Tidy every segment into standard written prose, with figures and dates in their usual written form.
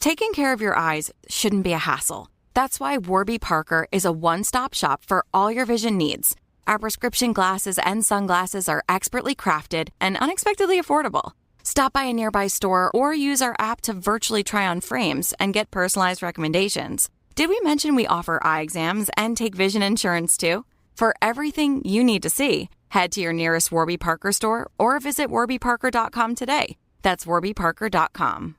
Taking care of your eyes shouldn't be a hassle. That's why Warby Parker is a one-stop shop for all your vision needs. Our prescription glasses and sunglasses are expertly crafted and unexpectedly affordable. Stop by a nearby store or use our app to virtually try on frames and get personalized recommendations. Did we mention we offer eye exams and take vision insurance too? For everything you need to see, head to your nearest Warby Parker store or visit warbyparker.com today. That's warbyparker.com.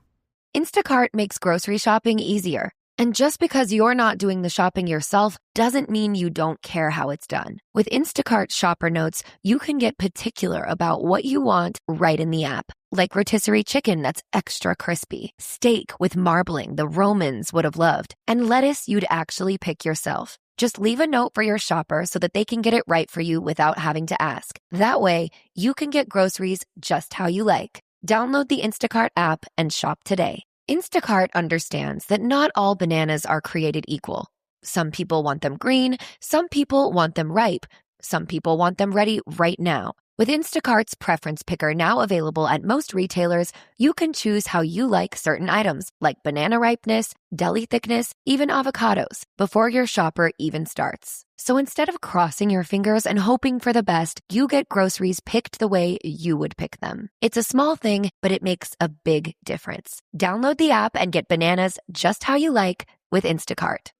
Instacart makes grocery shopping easier. And just because you're not doing the shopping yourself doesn't mean you don't care how it's done. With Instacart Shopper Notes, you can get particular about what you want right in the app. Like rotisserie chicken that's extra crispy, steak with marbling the Romans would have loved, and lettuce you'd actually pick yourself. Just leave a note for your shopper so that they can get it right for you without having to ask. That way, you can get groceries just how you like. Download the Instacart app and shop today. Instacart understands that not all bananas are created equal. Some people want them green, some people want them ripe, some people want them ready right now. With Instacart's Preference Picker now available at most retailers, you can choose how you like certain items, like banana ripeness, deli thickness, even avocados, before your shopper even starts. So instead of crossing your fingers and hoping for the best, you get groceries picked the way you would pick them. It's a small thing, but it makes a big difference. Download the app and get bananas just how you like with Instacart.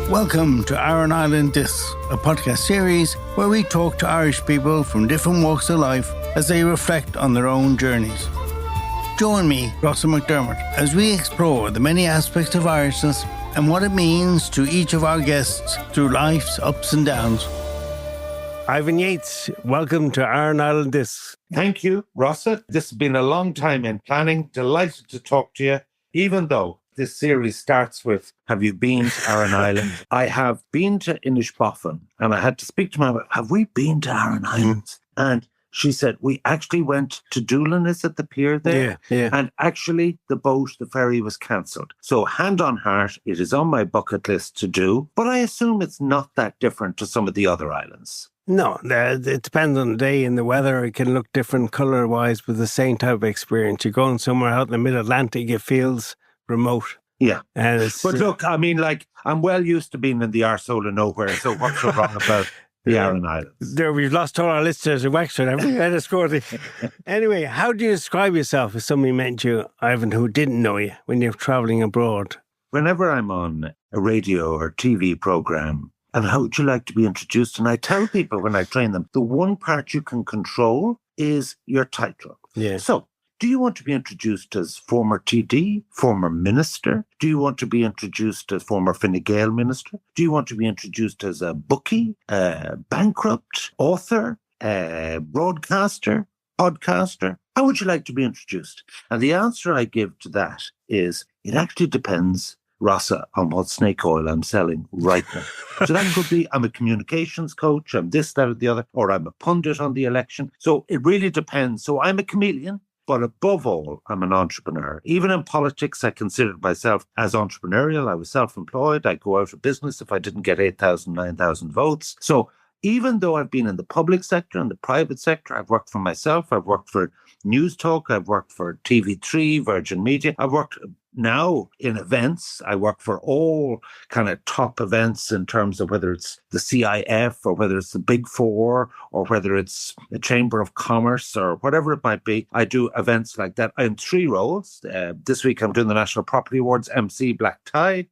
Welcome to Aran Island This, a podcast series where we talk to Irish people from different walks of life as they reflect on their own journeys. Join me, Rossa McDermott, as we explore the many aspects of Irishness and what it means to each of our guests through life's ups and downs. Ivan Yates, welcome to Aran Island This. Thank you, Rossa. This has been a long time in planning. Delighted to talk to you, even though this series starts with, have you been to Aran Island? I have been to Inishbofin, and I had to speak to my wife, have we been to Aran Islands? And she said, we actually went to Doolin, is it the pier there? Yeah. And actually, the ferry was cancelled. So hand on heart, it is on my bucket list to do, but I assume it's not that different to some of the other islands. No, it depends on the day and the weather. It can look different colour-wise, but the same type of experience. You're going somewhere out in the mid-Atlantic, it feels remote. Yeah. But look, I mean, like, I'm well used to being in the arsehole of nowhere, so what's so wrong about the Aran Islands? There, we've lost all our listeners in Wexford, haven't we? Had a score. Anyway, how do you describe yourself if somebody met you, Ivan, who didn't know you when you're travelling abroad? Whenever I'm on a radio or TV programme, and how would you like to be introduced? And I tell people when I train them, the one part you can control is your title. Yeah. So, do you want to be introduced as former TD, former minister? Do you want to be introduced as former Fine Gael minister? Do you want to be introduced as a bookie, a bankrupt, author, a broadcaster, podcaster? How would you like to be introduced? And the answer I give to that is, it actually depends, Rossa, on what snake oil I'm selling right now. So that could be, I'm a communications coach, I'm this, that, or the other, or I'm a pundit on the election. So it really depends. So I'm a chameleon. But above all, I'm an entrepreneur. Even in politics, I considered myself as entrepreneurial. I was self-employed. I'd go out of business if I didn't get 8,000, 9,000 votes. So even though I've been in the public sector and the private sector, I've worked for myself. I've worked for News Talk. I've worked for TV3, Virgin Media. I've worked now in events. I work for all kind of top events in terms of whether it's the CIF or whether it's the Big Four or whether it's the Chamber of Commerce or whatever it might be. I do events like that in 3 roles. This week I'm doing the National Property Awards, MC, black tie,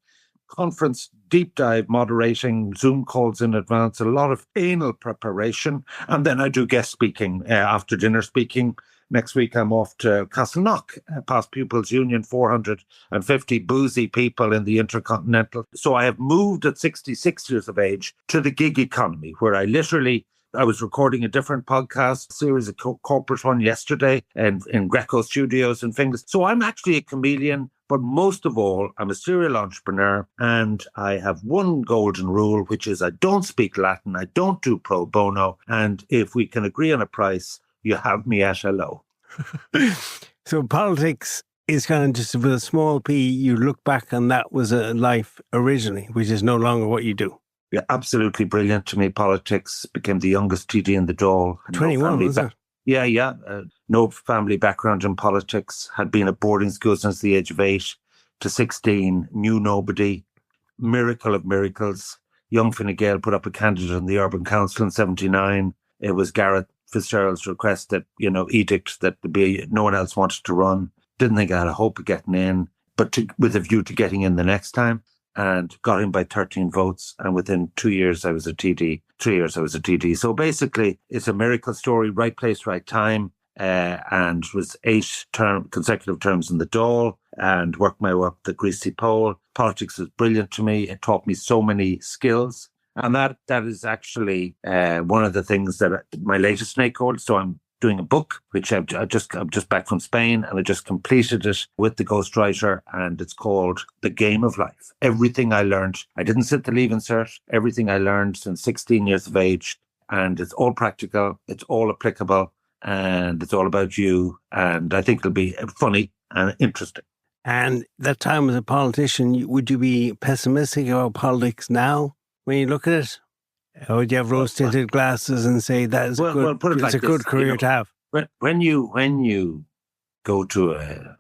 conference, deep dive, moderating, Zoom calls in advance, a lot of anal preparation. And then I do guest speaking, after dinner speaking. Next week, I'm off to Castleknock, past Pupils Union, 450 boozy people in the Intercontinental. So I have moved at 66 years of age to the gig economy, where I was recording a different podcast series, a corporate one yesterday, and in Greco Studios in Finglas. So I'm actually a chameleon, but most of all, I'm a serial entrepreneur, and I have one golden rule, which is I don't speak Latin, I don't do pro bono, and if we can agree on a price, you have me at hello. So politics is kind of just with a small p, you look back and that was a life originally, which is no longer what you do. Yeah, absolutely brilliant to me. Politics, became the youngest TD in the Dáil. 21, was it? Yeah. No family background in politics. Had been at boarding school since the age of 8 to 16. Knew nobody. Miracle of miracles. Young Fine Gael put up a candidate in the Urban Council in 79. It was Gareth Fitzgerald's request that, edict that no one else wanted to run. Didn't think I had a hope of getting in, but with a view to getting in the next time, and got in by 13 votes. And within 2 years, I was a TD. 3 years, I was a TD. So basically, it's a miracle story, right place, right time, and was 8 consecutive terms in the Dáil and worked my way up the greasy pole. Politics was brilliant to me. It taught me so many skills. And that is actually one of the things that my latest snake hold. So I'm doing a book, which I'm just back from Spain, and I just completed it with the ghostwriter, and it's called The Game of Life. Everything I learned, I didn't sit the Leaving Cert, everything I learned since 16 years of age, and it's all practical, it's all applicable, and it's all about you, and I think it'll be funny and interesting. And that time as a politician, would you be pessimistic about politics now when you look at it? Or would you have rose-tinted glasses and say that is a good career to have? When you go to a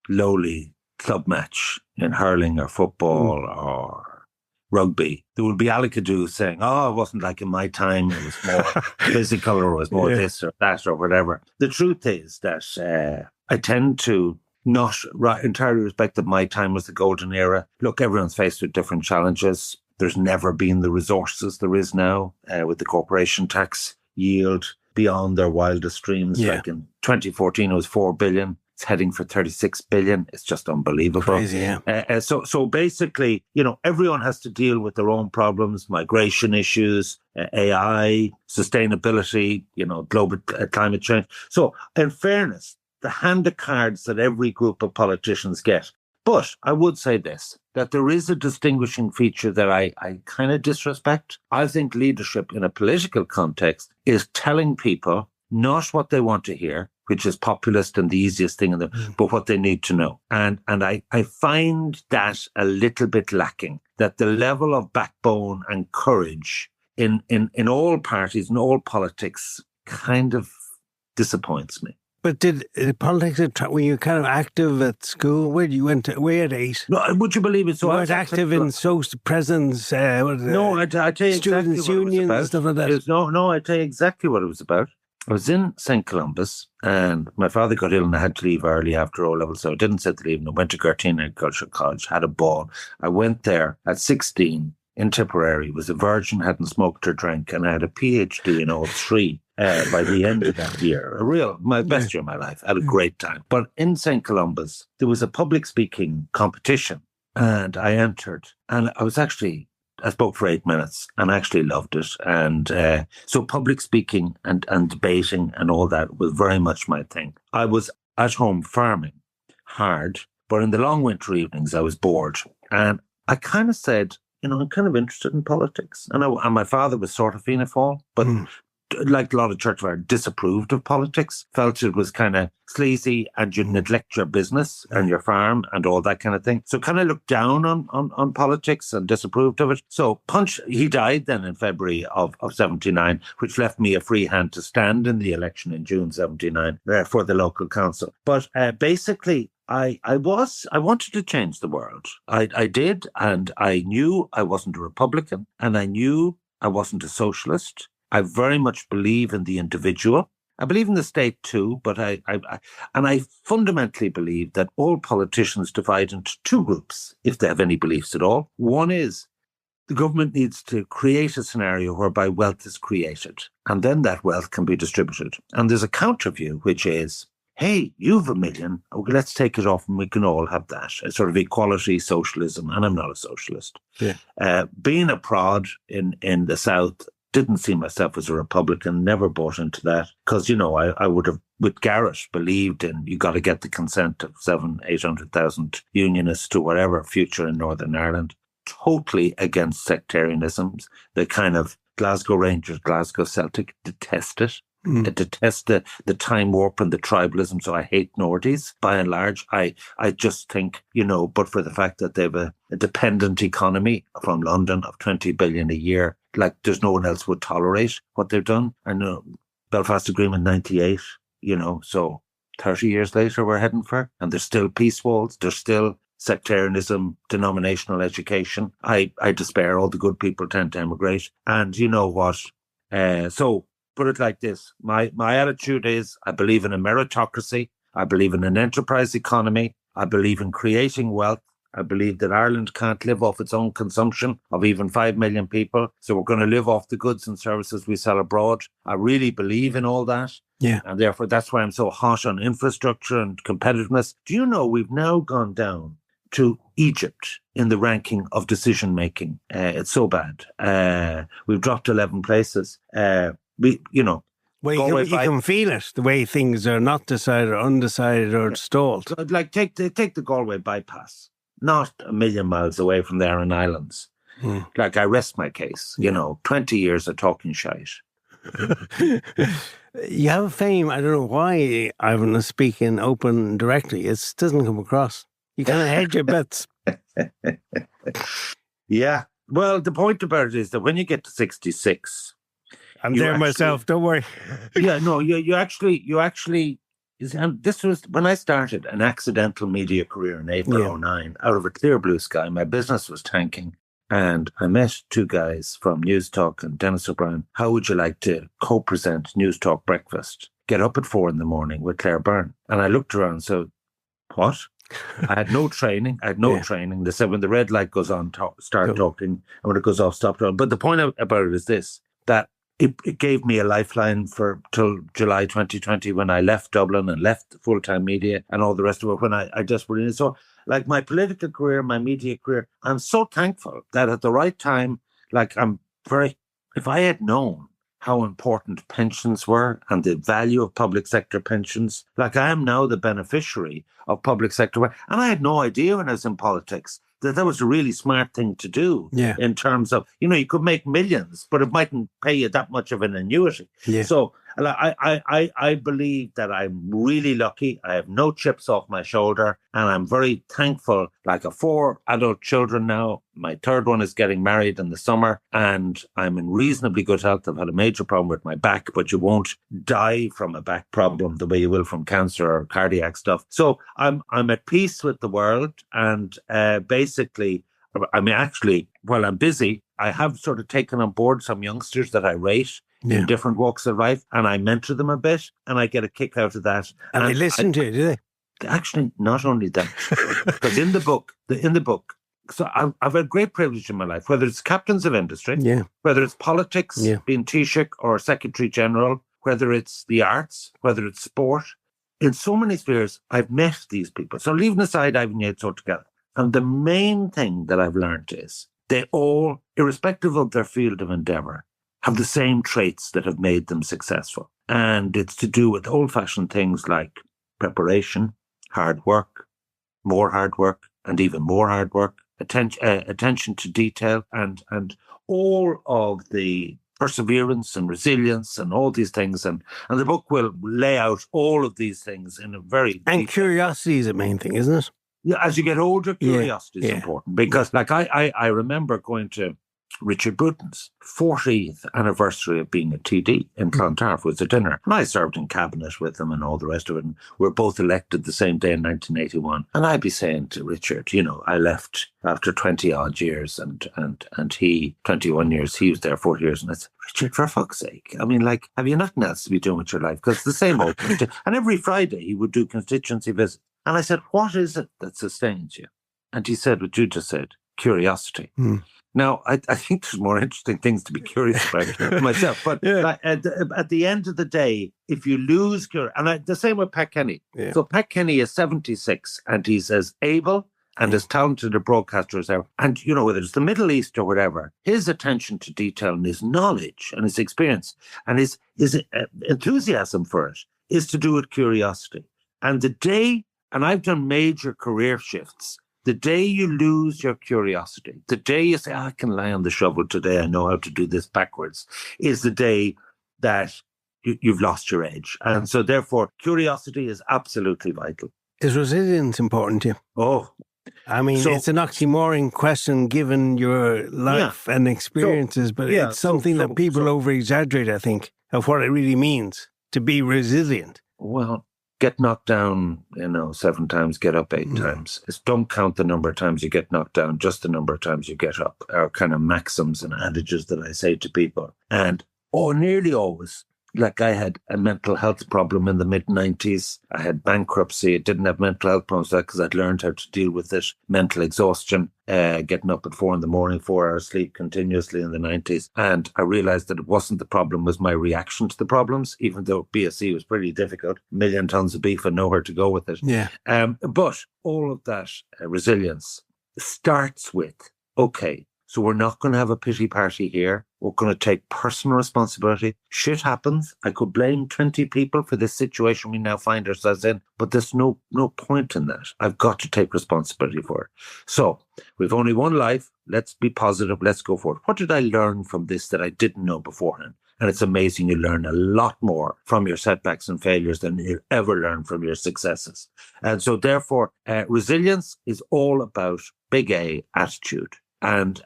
lowly club match in hurling or football or rugby, there will be Alicadoo saying, "Oh, it wasn't like in my time. It was more physical, or it was more this or that or whatever." The truth is that I tend to not entirely respect that my time was the golden era. Look, everyone's faced with different challenges. There's never been the resources there is now with the corporation tax yield beyond their wildest dreams. Yeah. Like in 2014, it was 4 billion. It's heading for 36 billion. It's just unbelievable. Crazy, yeah. So basically, everyone has to deal with their own problems, migration issues, AI, sustainability, global climate change. So in fairness, the hand of cards that every group of politicians get. But I would say this, that there is a distinguishing feature that I kind of disrespect. I think leadership in a political context is telling people not what they want to hear, which is populist and the easiest thing in them, but what they need to know. And I find that a little bit lacking, that the level of backbone and courage in all parties, in all politics, kind of disappoints me. But did politics, were you kind of active at school? Where you went to, where at 8? No, would you believe it? So I was active in social presence. No, I tell you exactly students' unions and stuff like that. No, I tell you exactly what it was about. I was in St. Columbus, and my father got ill and I had to leave early after O-level, so I didn't sit the leave. I went to Gertina Agricultural College, had a ball. I went there at 16 in Tipperary, was a virgin, hadn't smoked or drank, and I had a PhD in all 3. By the end of that year, my best year of my life. I had a great time. But in St. Columbus, there was a public speaking competition, and I entered. And I spoke for 8 minutes, and I actually loved it. And so public speaking and debating and all that was very much my thing. I was at home farming hard, but in the long winter evenings, I was bored. And I kind of said, I'm kind of interested in politics. And my father was sort of Fianna Fáil, but like a lot of churchware, disapproved of politics, felt it was kind of sleazy and you neglect your business and your farm and all that kind of thing. So kind of looked down on politics and disapproved of it. So he died then in February of 79, which left me a free hand to stand in the election in June 79 for the local council. But basically, I wanted to change the world. I did, and I knew I wasn't a Republican, and I knew I wasn't a socialist. I very much believe in the individual. I believe in the state too, but I fundamentally believe that all politicians divide into 2 groups, if they have any beliefs at all. One is the government needs to create a scenario whereby wealth is created, and then that wealth can be distributed. And there's a counter view, which is, hey, you've $1 million, okay, let's take it off and we can all have that. A sort of equality, socialism, and I'm not a socialist. Yeah. Being a prod in the South, didn't see myself as a Republican, never bought into that. Because, I would have, with Garrett, believed in you got to get the consent of 700,000-800,000 unionists to whatever future in Northern Ireland. Totally against sectarianism. The kind of Glasgow Rangers, Glasgow Celtic detest it. I detest the time warp and the tribalism, so I hate Nordies. By and large, I just think, but for the fact that they have a dependent economy from London of 20 billion a year, like there's no one else would tolerate what they've done. I know Belfast Agreement 98, so 30 years later we're heading for, and there's still peace walls, there's still sectarianism, denominational education. I despair. All the good people tend to emigrate. And you know what? So put it like this. My attitude is I believe in a meritocracy. I believe in an enterprise economy. I believe in creating wealth. I believe that Ireland can't live off its own consumption of even 5 million people. So we're going to live off the goods and services we sell abroad. I really believe in all that. Yeah. And therefore, that's why I'm so hot on infrastructure and competitiveness. Do you know we've now gone down to Egypt in the ranking of decision making? It's so bad. We've dropped 11 places. Well, you can feel it, the way things are not decided or undecided or stalled. Like take the Galway bypass, not a million miles away from the Aran Islands. Like I rest my case, 20 years of talking shite. You have a fame, I don't know why, Ivan, is speaking open directly. It doesn't come across. You kind of hedge your bets. Yeah. Well, the point about it is that when you get to 66... I'm there myself, don't worry. Yeah, no, you actually... And this was, when I started an accidental media career in April 09, out of a clear blue sky, my business was tanking. And I met two guys from News Talk and Dennis O'Brien. How would you like to co-present News Talk Breakfast? Get up at 4 a.m. with Claire Byrne. And I looked around and said, what? I had no training. They said when the red light goes on, start talking. And when it goes off, stop talking. But the point about it is this, that it gave me a lifeline till July 2020 when I left Dublin and left full-time media and all the rest of it when I just went in. So like my political career, my media career, I'm so thankful that at the right time, if I had known how important pensions were and the value of public sector pensions, like I am now the beneficiary of public sector. And I had no idea when I was in politics that was a really smart thing to do in terms of, you could make millions, but it mightn't pay you that much of an annuity. Yeah. So I believe that I'm really lucky. I have no chips off my shoulder and I'm very thankful. Like I have 4 adult children now. My third one is getting married in the summer and I'm in reasonably good health. I've had a major problem with my back, but you won't die from a back problem the way you will from cancer or cardiac stuff. So I'm at peace with the world and basically, while I'm busy, I have sort of taken on board some youngsters that I rate in different walks of life, and I mentor them a bit, and I get a kick out of that. And they listen to you, do they? Actually, not only that, because in the book, so I've had great privilege in my life, whether it's captains of industry, whether it's politics, being Taoiseach or Secretary General, whether it's the arts, whether it's sport. In so many spheres, I've met these people. So leaving aside Ivan Yates altogether, and the main thing that I've learned is they all, irrespective of their field of endeavour, have the same traits that have made them successful. And it's to do with old-fashioned things like preparation, hard work, more hard work, and even more hard work, attention to detail, and all of the perseverance and resilience and all these things. And the book will lay out all of these things in a very... And curiosity is the main thing, isn't it? Yeah, as you get older, curiosity is important. Because like I remember going to Richard Bruton's 40th anniversary of being a TD in Clontarf was a dinner. And I served in cabinet with him and all the rest of it. And we were both elected the same day in 1981. And I'd be saying to Richard, I left after 20 odd years and he, 21 years, he was there 40 years. And I said, Richard, for fuck's sake. I mean, like, have you nothing else to be doing with your life? Because it's the same old thing. And every Friday he would do constituency visits. And I said, what is it that sustains you? And he said what you just said, curiosity. Now, I think there's more interesting things to be curious about myself. But at the end of the day, if you lose and the same with Pat Kenny. Yeah. So Pat Kenny is 76 and he's as able and as talented a broadcaster as ever. And, whether it's the Middle East or whatever, his attention to detail and his knowledge and his experience and his enthusiasm for it is to do with curiosity. And the day, and I've done major career shifts, the day you lose your curiosity, the day you say, I can lie on the shovel today, I know how to do this backwards, is the day that you've lost your edge. And so therefore, curiosity is absolutely vital. Is resilience important to you? Oh. I mean, it's an oxymoron question given your life and experiences, but it's something that people over-exaggerate, I think. of what it really means to be resilient. Well, get knocked down, 7 times, get up 8 times. Don't count the number of times you get knocked down, just the number of times you get up, are kind of maxims and adages that I say to people. And nearly always, like I had a mental health problem in the mid-90s. I had bankruptcy. I didn't have mental health problems because I'd learned how to deal with it. Mental exhaustion, getting up at 4 a.m, 4 hours sleep continuously in the 90s. And I realized that it wasn't the problem, was my reaction to the problems, even though BSc was pretty difficult. 1 million tons of beef and nowhere to go with it. Yeah. But all of that resilience starts with, okay, so we're not going to have a pity party here. We're going to take personal responsibility. Shit happens. I could blame 20 people for this situation we now find ourselves in, but there's no point in that. I've got to take responsibility for it. So we've only one life. Let's be positive. Let's go for it. What did I learn from this that I didn't know beforehand? And it's amazing, you learn a lot more from your setbacks and failures than you ever learn from your successes. And so therefore, resilience is all about big A, attitude. And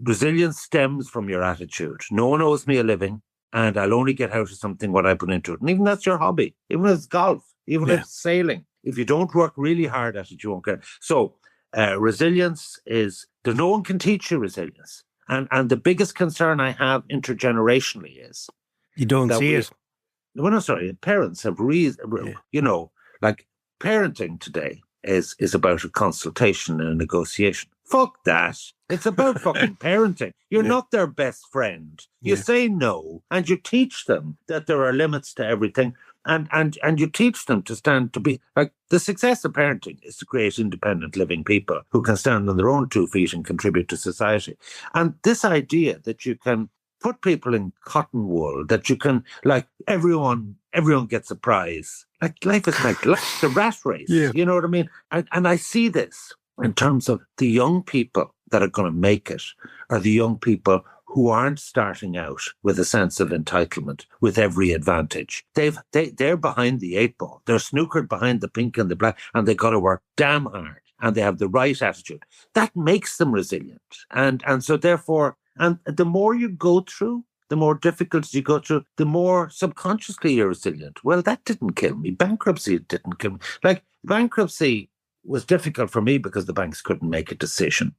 resilience stems from your attitude. No one owes me a living, and I'll only get out of something what I put into it. And even that's your hobby, even if it's golf, even if it's sailing. If you don't work really hard at it, you won't get it. So resilience is, no one can teach you resilience. And the biggest concern I have intergenerationally is... You don't see it. Well, no, sorry. Parents have like parenting today is about a consultation and a negotiation. Fuck that. It's about fucking parenting. You're not their best friend. You say no, and you teach them that there are limits to everything, and you teach them to stand to be like, the success of parenting is to create independent living people who can stand on their own 2 feet and contribute to society. And this idea that you can put people in cotton wool, that you can, like, everyone gets a prize. Like, life is like the rat race. Yeah. You know what I mean? And I see this in terms of the young people that are going to make it, are the young people who aren't starting out with a sense of entitlement, with every advantage. They're behind the 8 ball. They're snookered behind the pink and the black, and they've got to work damn hard, and they have the right attitude. That makes them resilient. And so therefore, and the more you go through, the more difficulties you go through, the more subconsciously you're resilient. Well, that didn't kill me. Bankruptcy didn't kill me. Like, bankruptcy was difficult for me because the banks couldn't make a decision.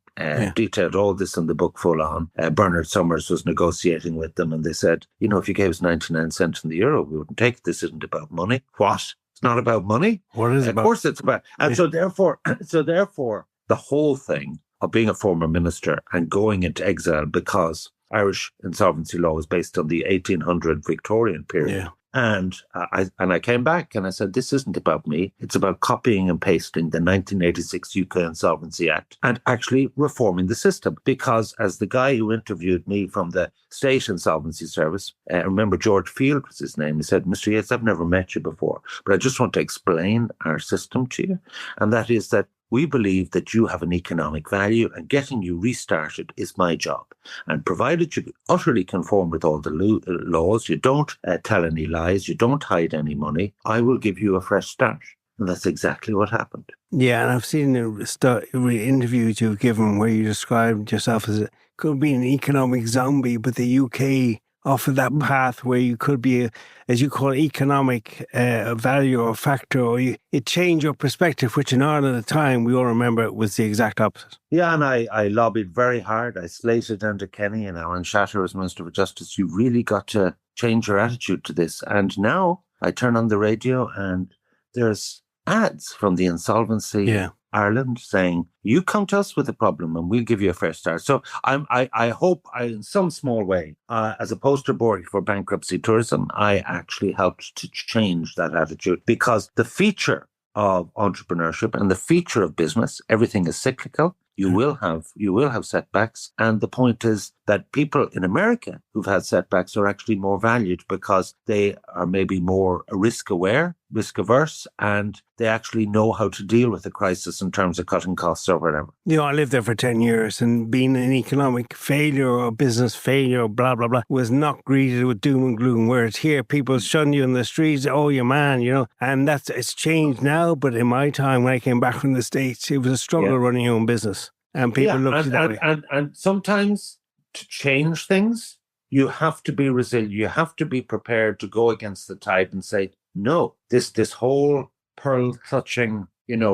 Detailed all this in the book full on. Bernard Summers was negotiating with them, and they said, if you gave us 99 cents on the euro, we wouldn't take it. This isn't about money. What? It's not about money? What is it about? Of course it's about. And so therefore, the whole thing of being a former minister and going into exile, because Irish insolvency law was based on the 1800 Victorian period. Yeah. And I came back and I said, this isn't about me. It's about copying and pasting the 1986 UK Insolvency Act and actually reforming the system. Because as the guy who interviewed me from the State Insolvency Service, I remember George Field was his name, he said, Mr. Yates, I've never met you before, but I just want to explain our system to you. And that is that we believe that you have an economic value, and getting you restarted is my job. And provided you utterly conform with all the laws, you don't tell any lies, you don't hide any money, I will give you a fresh start. And that's exactly what happened. Yeah, and I've seen the interviews you've given where you described yourself as could be an economic zombie, but the UK offered that path where you could be, as you call it, economic value or factor, or it changed your perspective, which in Ireland at the time, we all remember, it was the exact opposite. Yeah, and I lobbied very hard. I slated under Kenny and Alan Shatter as Minister for Justice. You really got to change your attitude to this. And now I turn on the radio and there's ads from the Insolvency Ireland saying, you come to us with a problem and we'll give you a fresh start. So I hope in some small way, as a poster boy for bankruptcy tourism, I actually helped to change that attitude, because the feature of entrepreneurship and the feature of business, everything is cyclical. You will have setbacks. And the point is that people in America who've had setbacks are actually more valued because they are maybe more risk aware, risk averse, and they actually know how to deal with a crisis in terms of cutting costs or whatever. I lived there for 10 years, and being an economic failure or business failure or blah, blah, blah was not greeted with doom and gloom. Whereas here, people shun you in the streets, oh, you man, and it's changed now. But in my time, when I came back from the States, it was a struggle running your own business. And people look at that way. And sometimes to change things, you have to be resilient. You have to be prepared to go against the tide and say, no, this whole pearl-clutching,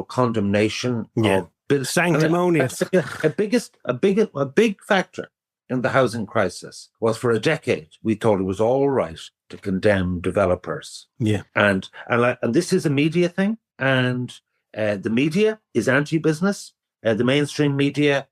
condemnation of sanctimonious. A big factor in the housing crisis was for a decade we thought it was all right to condemn developers. Yeah, and this is a media thing, and the media is anti-business. The mainstream media.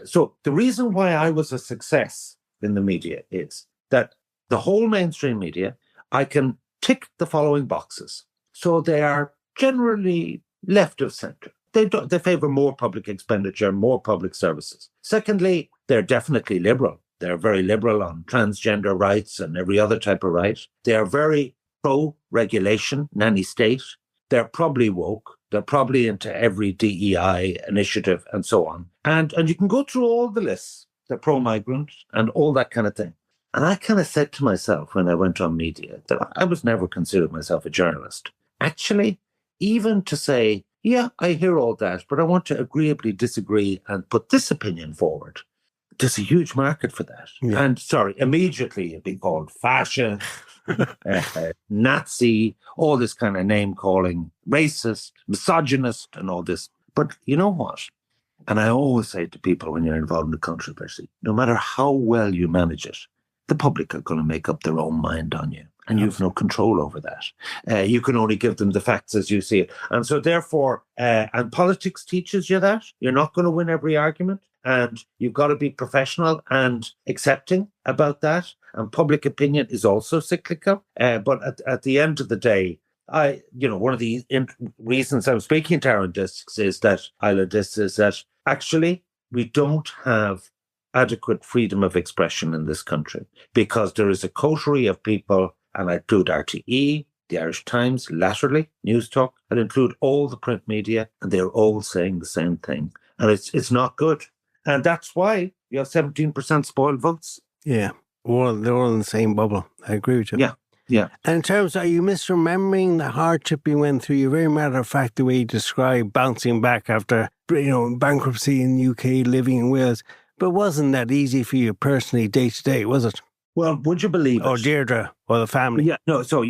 So the reason why I was a success in the media is that the whole mainstream media, I can tick the following boxes. So they are generally left of centre. They favour more public expenditure, more public services. Secondly, they're definitely liberal. They're very liberal on transgender rights and every other type of right. They are very pro-regulation, nanny state. They're probably woke. They're probably into every DEI initiative and so on. And you can go through all the lists. They're pro-migrant and all that kind of thing. And I kind of said to myself when I went on media that I was never considered myself a journalist. Actually, even to say, yeah, I hear all that, but I want to agreeably disagree and put this opinion forward. There's a huge market for that. Yeah. And immediately it'd be called fascist, Nazi, all this kind of name calling, racist, misogynist, and all this. But you know what? And I always say to people when you're involved in the controversy, no matter how well you manage it, the public are going to make up their own mind on you. And you have no control over that. You can only give them the facts as you see it. And so therefore, and politics teaches you that. You're not going to win every argument. And you've got to be professional and accepting about that. And public opinion is also cyclical. But at the end of the day, one of the reasons I'm speaking to Aran Discs is that actually we don't have adequate freedom of expression in this country because there is a coterie of people, and I include RTE, the Irish Times, latterly, News Talk, and include all the print media, and they're all saying the same thing. And it's not good. And that's why you have 17% spoiled votes. Yeah. Well, they're all in the same bubble. I agree with you. Yeah. Yeah. And in terms of, are you misremembering the hardship you went through? You're very matter of fact the way you describe bouncing back after, bankruptcy in the UK, living in Wales. But wasn't that easy for you personally, day to day, was it? Well, would you believe it? Or Deirdre, or the family? Yeah, no, so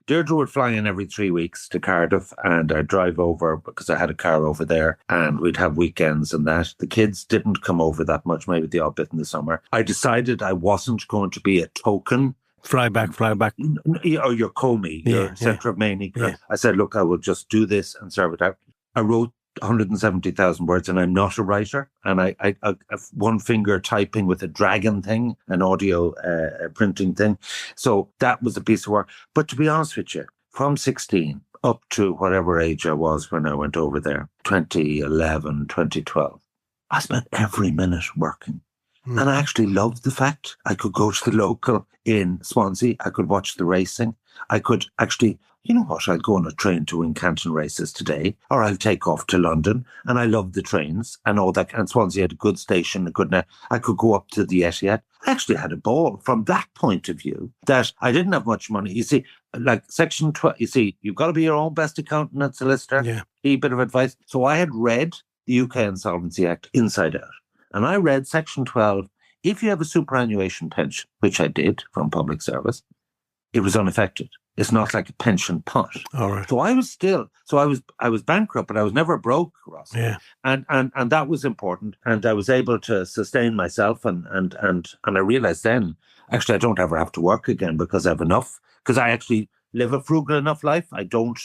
Deirdre would fly in every 3 weeks to Cardiff, and I'd drive over because I had a car over there, and we'd have weekends and that. The kids didn't come over that much, maybe the odd bit in the summer. I decided I wasn't going to be a token. Fly back. Or your Comey, your centre of Maine. Yeah. I said, look, I will just do this and serve it out. I wrote 170,000 words, and I'm not a writer. And I have one finger typing with a dragon thing, an audio printing thing. So that was a piece of work. But to be honest with you, from 16 up to whatever age I was when I went over there, 2011, 2012, I spent every minute working. And I actually loved the fact I could go to the local in Swansea. I could watch the racing. I could actually, you know what, I'll go on a train to Wincanton races today, or I'll take off to London. And I loved the trains and all that. And Swansea had a good station, I could go up to the Etihad. I actually had a ball from that point of view that I didn't have much money. You see, like Section 12, you've got to be your own best accountant and solicitor. Yeah. A bit of advice. So I had read the UK Insolvency Act inside out. And I read Section 12, if you have a superannuation pension, which I did from public service, it was unaffected. It's not like a pension pot. All right. So I was bankrupt, but I was never broke, Ross. Yeah. And that was important. And I was able to sustain myself. And I realized then, actually, I don't ever have to work again because I have enough. Because I actually live a frugal enough life. I don't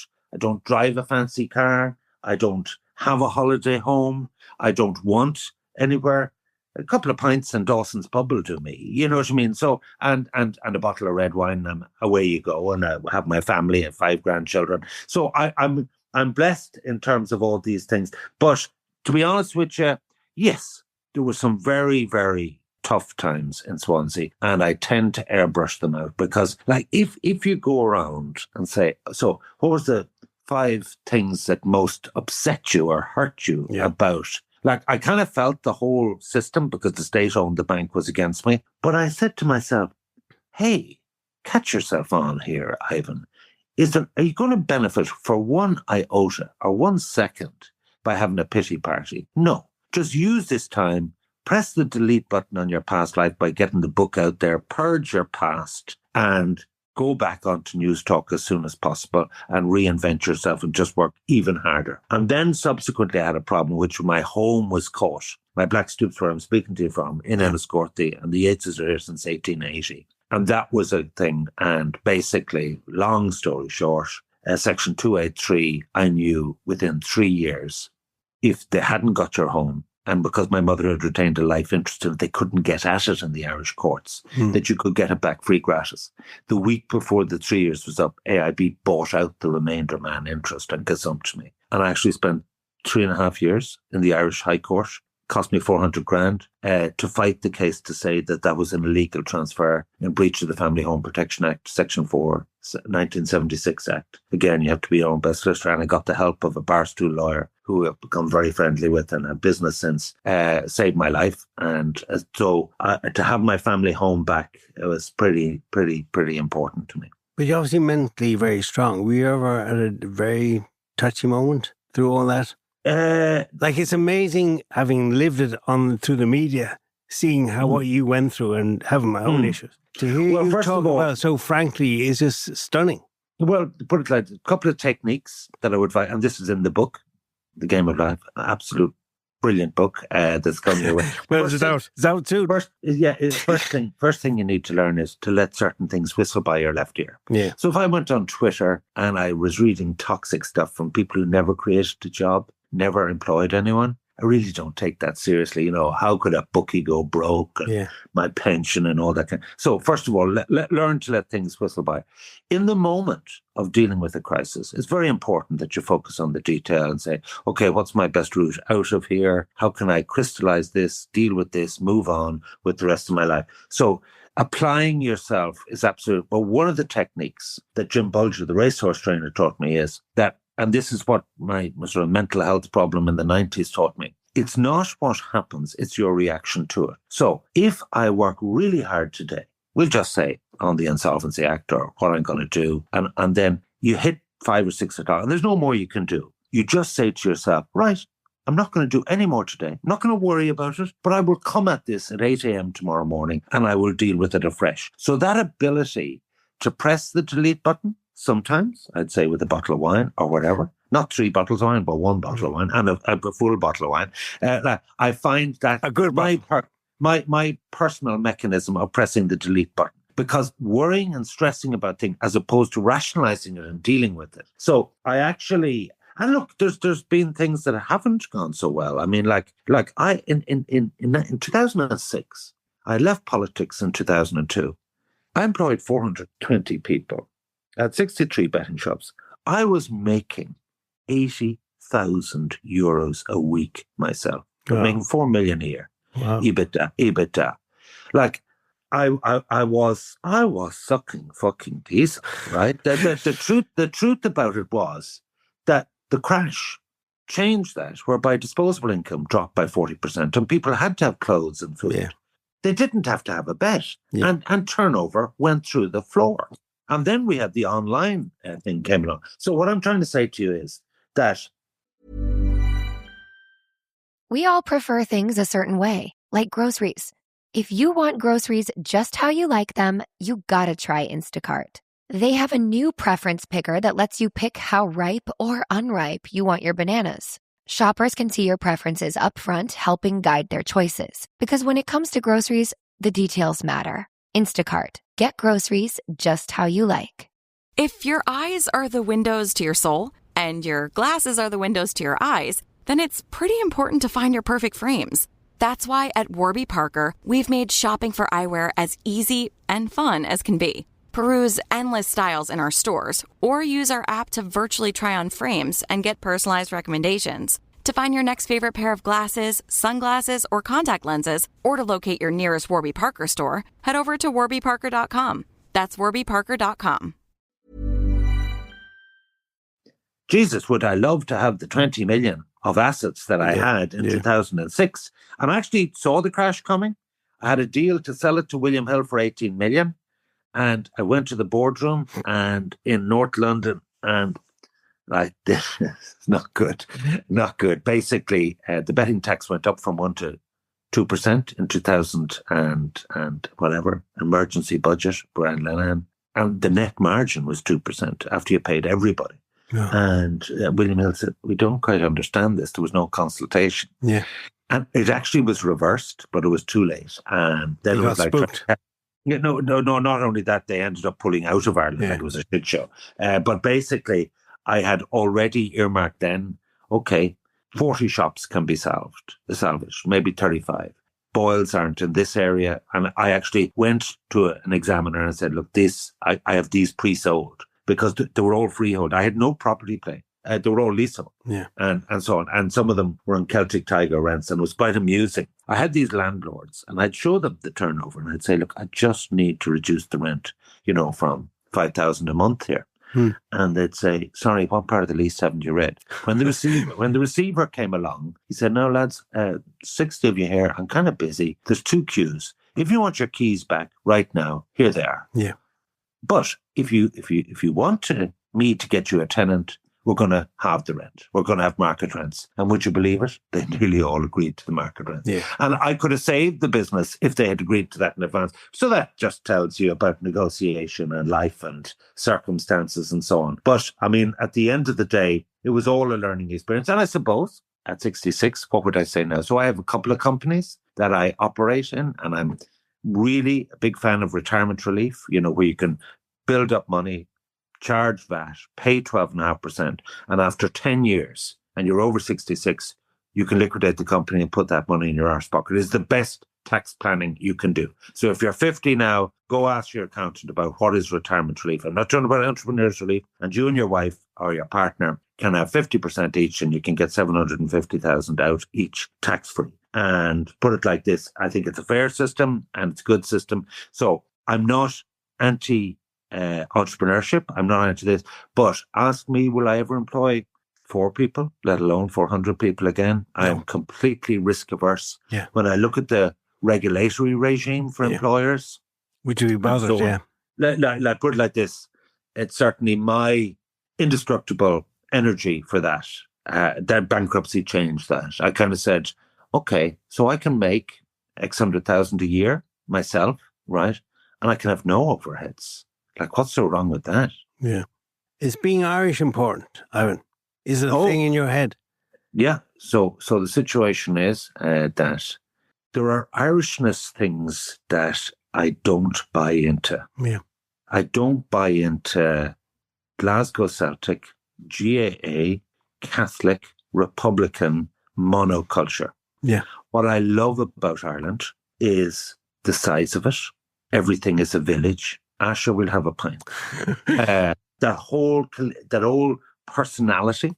drive a fancy car. I don't have a holiday home. I don't want anywhere. A couple of pints in Dawson's pub will do me. You know what I mean? So, and a bottle of red wine, and away you go. And I have my family and 5 grandchildren. So I'm blessed in terms of all these things. But to be honest with you, yes, there were some very, very tough times in Swansea, and I tend to airbrush them out because, like, if you go around and say, so what was the 5 things that most upset you or hurt you about? Like, I kind of felt the whole system, because the state owned the bank, was against me. But I said to myself, hey, catch yourself on here, Ivan. Are you going to benefit for 1 iota or 1 second by having a pity party? No. Just use this time press the delete button on your past life by getting the book out there, purge your past, and go back onto News Talk as soon as possible and reinvent yourself and just work even harder. And then subsequently I had a problem, which my home was caught. My Black Stoops, where I'm speaking to you from, in Enniscorthy, and the Yates are here since 1880. And that was a thing. And basically, long story short, Section 283, I knew within 3 years, if they hadn't got your home, and because my mother had retained a life interest in it, they couldn't get at it in the Irish courts, that you could get it back free gratis. The week before the 3 years was up, AIB bought out the remainder man interest and gazumped me. And I actually spent 3.5 years in the Irish High Court. Cost me 400 grand to fight the case to say that that was an illegal transfer in breach of the Family Home Protection Act, Section 4, 1976 Act. Again, you have to be your own best solicitor, and I got the help of a barstool lawyer who I've become very friendly with and have business since, saved my life. And so to have my family home back, it was pretty important to me. But you're obviously mentally very strong. Were you ever at a very touchy moment through all that? Like, it's amazing having lived it through the media, seeing how what you went through and having my own issues. To hear you talk about so frankly is just stunning. Well, to put it like a couple of techniques that I would advise, and this is in the book, The Game of Life, absolute brilliant book that's coming your way. Well, it's out too. First thing you need to learn is to let certain things whistle by your left ear. Yeah. So if I went on Twitter and I was reading toxic stuff from people who never created a job, never employed anyone, I really don't take that seriously. You know, how could a bookie go broke and my pension and all that kind. So first of all, learn to let things whistle by. In the moment of dealing with a crisis, it's very important that you focus on the detail and say, okay, what's my best route out of here? How can I crystallize this, deal with this, move on with the rest of my life? So applying yourself is absolute. But one of the techniques that Jim Bulger, the racehorse trainer, taught me is that, and this is what my sort of mental health problem in the 90s taught me. It's not what happens, it's your reaction to it. So if I work really hard today, we'll just say on the Insolvency Act or what I'm going to do, and then you hit 5 or 6 o'clock and there's no more you can do. You just say to yourself, right, I'm not going to do any more today. I'm not going to worry about it, but I will come at this at 8 a.m. tomorrow morning and I will deal with it afresh. So that ability to press the delete button, sometimes, I'd say with a bottle of wine or whatever, not 3 bottles of wine, but 1 bottle of wine and a full bottle of wine. I find that a good my personal mechanism of pressing the delete button, because worrying and stressing about things as opposed to rationalizing it and dealing with it. So I actually, and look, there's been things that haven't gone so well. I mean, like I in 2006, I left politics in 2002. I employed 420 people at 63 betting shops. I was making 80,000 euros a week myself. I'm making 4 million a year. Wow. EBITDA. Like I was sucking fucking diesel, right? The truth about it was that the crash changed that, whereby disposable income dropped by 40% and people had to have clothes and food. Yeah. They didn't have to have a bet, and turnover went through the floor. And then we had the online thing came along. So what I'm trying to say to you is that we all prefer things a certain way, like groceries. If you want groceries just how you like them, you gotta try Instacart. They have a new preference picker that lets you pick how ripe or unripe you want your bananas. Shoppers can see your preferences upfront, helping guide their choices. Because when it comes to groceries, the details matter. Instacart. Get groceries just how you like. If your eyes are the windows to your soul and your glasses are the windows to your eyes, then it's pretty important to find your perfect frames. That's why at Warby Parker, we've made shopping for eyewear as easy and fun as can be. Peruse endless styles in our stores or use our app to virtually try on frames and get personalized recommendations. To find your next favorite pair of glasses, sunglasses, or contact lenses, or to locate your nearest Warby Parker store, head over to warbyparker.com. That's warbyparker.com. Jesus, would I love to have the 20 million of assets that I had in 2006. And I actually saw the crash coming. I had a deal to sell it to William Hill for 18 million. And I went to the boardroom and in North London, and like, this is not good. Basically, the betting tax went up from 1 to 2% in 2000 and whatever, emergency budget, Brian Lennon. And the net margin was 2% after you paid everybody. Yeah. And William Hill said, we don't quite understand this. There was no consultation. Yeah. And it actually was reversed, but it was too late. And then You it was got like, spooked. no, not only that, they ended up pulling out of Ireland. Yeah. It was a shit show. But basically, I had already earmarked then, okay, 40 shops can be salvaged, maybe 35. Boils aren't in this area. And I actually went to an examiner and said, look, I have these pre-sold because they were all freehold. I had no property play. They were all leasehold. Yeah. And so on. And some of them were on Celtic Tiger rents, and it was quite amusing. I had these landlords and I'd show them the turnover and I'd say, look, I just need to reduce the rent, from 5,000 a month here. And they'd say, sorry, what part of the lease haven't you read? When the receiver came along, he said, no, lads, 60 of you here, I'm kind of busy. There's 2 queues. If you want your keys back right now, here they are. Yeah. But if you want me to get you a tenant, we're going to have the rent. We're going to have market rents. And would you believe it? They nearly all agreed to the market rents. Yeah. And I could have saved the business if they had agreed to that in advance. So that just tells you about negotiation and life and circumstances and so on. But I mean, at the end of the day, it was all a learning experience. And I suppose at 66, what would I say now? So I have a couple of companies that I operate in, and I'm really a big fan of retirement relief, where you can build up money, charge VAT, pay 12.5%, and after 10 years, and you're over 66, you can liquidate the company and put that money in your arse pocket. It's the best tax planning you can do. So if you're 50 now, go ask your accountant about what is retirement relief. I'm not talking about entrepreneur's relief. And you and your wife or your partner can have 50% each, and you can get 750,000 out each tax-free. And put it like this, I think it's a fair system and it's a good system. So I'm not anti-entrepreneurship. I'm not into this. But ask me, will I ever employ 4 people, let alone 400 people again? No. I am completely risk averse. Yeah. When I look at the regulatory regime for employers. Would you be bothered? So, like put it like this, it's certainly my indestructible energy for that. That bankruptcy changed that. I kind of said, okay, so I can make X 100,000 a year myself, right? And I can have no overheads. Like, what's so wrong with that? Yeah. Is being Irish important, Aran? Is it a thing in your head? Yeah. So the situation is that there are Irishness things that I don't buy into. Yeah. I don't buy into Glasgow Celtic, GAA, Catholic, Republican monoculture. Yeah. What I love about Ireland is the size of it. Everything is a village. Asha will have a pint. That whole personality,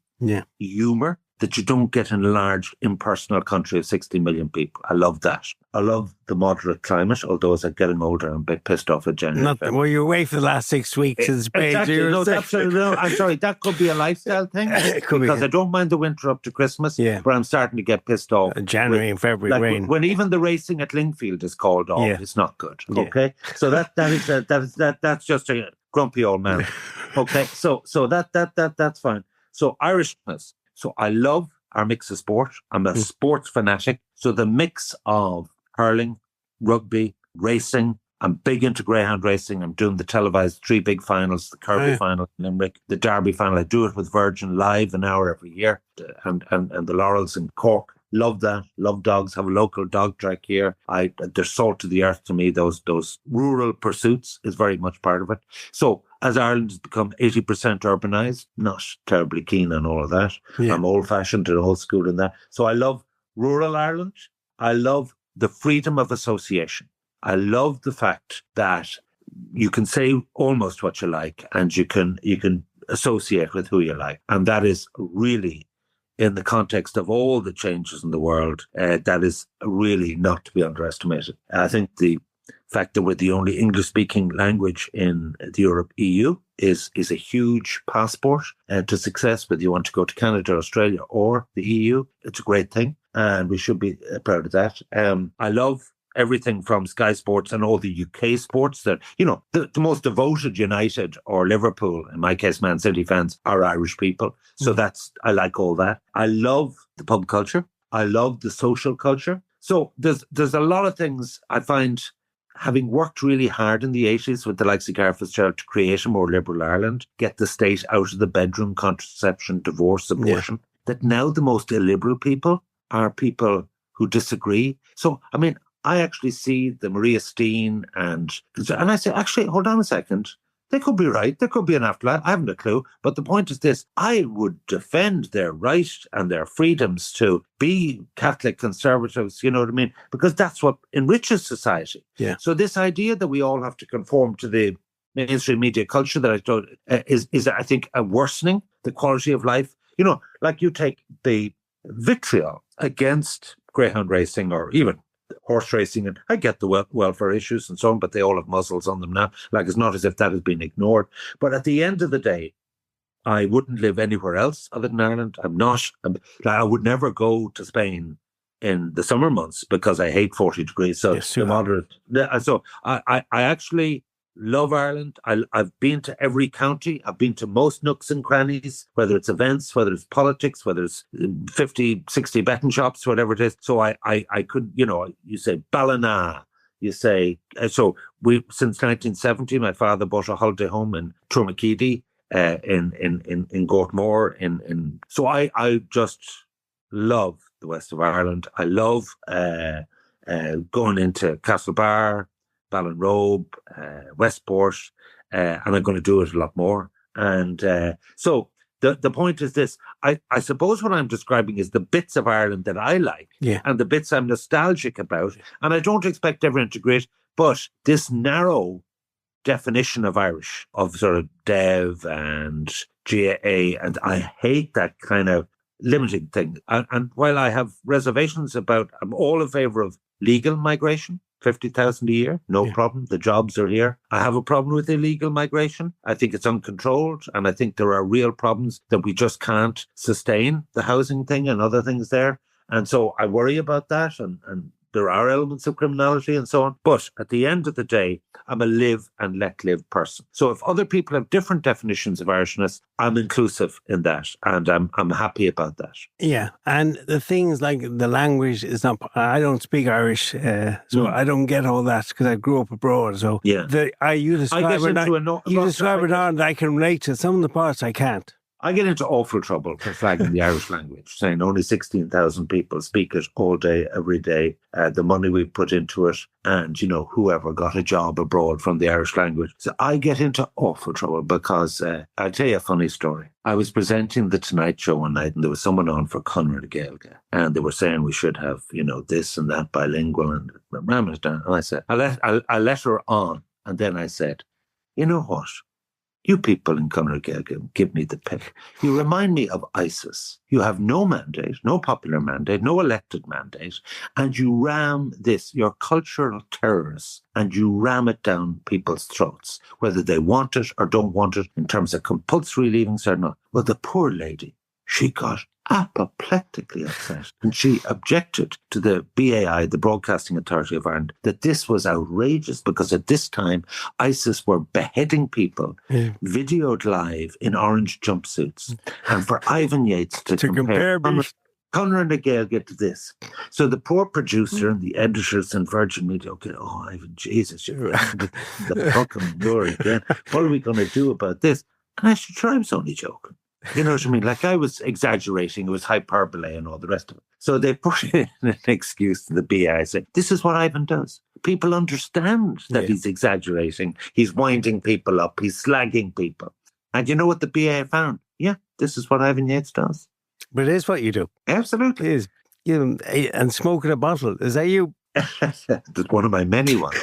humour that you don't get in a large impersonal country of 60 million people. I love that. I love the moderate climate, although as I'm getting older, I'm a bit pissed off at January. Well, you're away for the last 6 weeks. Exactly. No, I'm sorry, that could be a lifestyle thing. Because I don't mind the winter up to Christmas, but I'm starting to get pissed off. January and February rain. When even the racing at Lingfield is called off, it's not good. Okay, so that's just a grumpy old man. Okay, so that's fine. So Irishness. So I love our mix of sport. I'm a sports fanatic. So the mix of hurling, rugby, racing. I'm big into greyhound racing. I'm doing the televised 3 big finals, the Kirby final in Limerick, the Derby final. I do it with Virgin live an hour every year, and the Laurels in Cork. Love that. Love dogs. Have a local dog track here. They're salt to the earth to me. Those rural pursuits is very much part of it. So as Ireland has become 80% urbanised, not terribly keen on all of that. Yeah. I'm old-fashioned and old school in that. So I love rural Ireland. I love the freedom of association. I love the fact that you can say almost what you like, and you can associate with who you like. And that is really, in the context of all the changes in the world, that is really not to be underestimated. I think the fact that we're the only English-speaking language in the EU is a huge passport to success, whether you want to go to Canada, Australia, or the EU. It's a great thing, and we should be proud of that. I love everything from Sky Sports and all the UK sports that, the most devoted United or Liverpool, in my case, Man City fans, are Irish people. So I like all that. I love the pub culture. I love the social culture. So there's a lot of things I find, having worked really hard in the 80s with the likes of Gareth Fitzgerald to create a more liberal Ireland, get the state out of the bedroom, contraception, divorce, abortion, that now the most illiberal people are people who disagree. So, I mean, I actually see the Maria Steen and I say, actually, hold on a second. They could be right. There could be an afterlife. I haven't a clue. But the point is this. I would defend their right and their freedoms to be Catholic conservatives, you know what I mean? Because that's what enriches society. Yeah. So this idea that we all have to conform to the mainstream media culture that I thought is I think, a worsening the quality of life. You know, like you take the vitriol against greyhound racing or even horse racing, and I get the welfare issues and so on, but they all have muzzles on them now. Like, it's not as if that has been ignored. But at the end of the day, I wouldn't live anywhere else other than Ireland. I would never go to Spain in the summer months because I hate 40 degrees. So the moderate. So I actually love Ireland. I've been to every county. I've been to most nooks and crannies, whether it's events, whether it's politics, whether it's 50, 60 betting shops, whatever it is. So I could, you know, you say Ballina, you say, so since 1970, my father bought a holiday home in Tourmakeedy, in Gortmore. So I just love the west of Ireland. I love going into Castlebar, Ballinrobe, Westport, and I'm going to do it a lot more. And so the point is this. I suppose what I'm describing is the bits of Ireland that I like and the bits I'm nostalgic about. And I don't expect everyone to agree, but this narrow definition of Irish, of sort of Dev and GAA, and I hate that kind of limiting thing. And while I have reservations about, I'm all in favour of legal migration, 50,000 a year, no problem. The jobs are here. I have a problem with illegal migration. I think it's uncontrolled, and I think there are real problems that we just can't sustain, the housing thing and other things there. And so I worry about that, and there are elements of criminality and so on. But at the end of the day, I'm a live and let live person. So if other people have different definitions of Irishness, I'm inclusive in that, and I'm happy about that. Yeah, and the things like the language is not. I don't speak Irish, so I don't get all that because I grew up abroad. So you describe it now, and I can relate to some of the parts I can't. I get into awful trouble for flagging the Irish language, saying only 16,000 people speak it all day, every day, the money we put into it, and, you know, whoever got a job abroad from the Irish language. So I get into awful trouble because I'll tell you a funny story. I was presenting The Tonight Show one night, and there was someone on for Conradh Gaeilge, and they were saying we should have, you know, this and that bilingual, and I said, I let her on, and then I said, you know what? You people in Conradh Gaeilge give me the pick. You remind me of ISIS. You have no mandate, no popular mandate, no elected mandate, and you ram this, your cultural terrorists, and you ram it down people's throats, whether they want it or don't want it, in terms of compulsory leavings or not. Well, the poor lady, she got apoplectically upset, and she objected to the BAI, the Broadcasting Authority of Ireland, that this was outrageous because at this time ISIS were beheading people, videoed live in orange jumpsuits, and for Ivan Yates to compare Conradh Gaeilge to this. So the poor producer and the editors and Virgin Media, Ivan, Jesus, you're the fucking glory again. What are we going to do about this? And I said, sure, I was only joking. You know what I mean? Like, I was exaggerating. It was hyperbole and all the rest of it. So they put in an excuse to the BI, saying, this is what Ivan does. People understand that he's exaggerating. He's winding people up. He's slagging people. And you know what the BA found? Yeah, this is what Ivan Yates does. But it is what you do. Absolutely. It is. And smoking a bottle. Is that you? That's one of my many ones.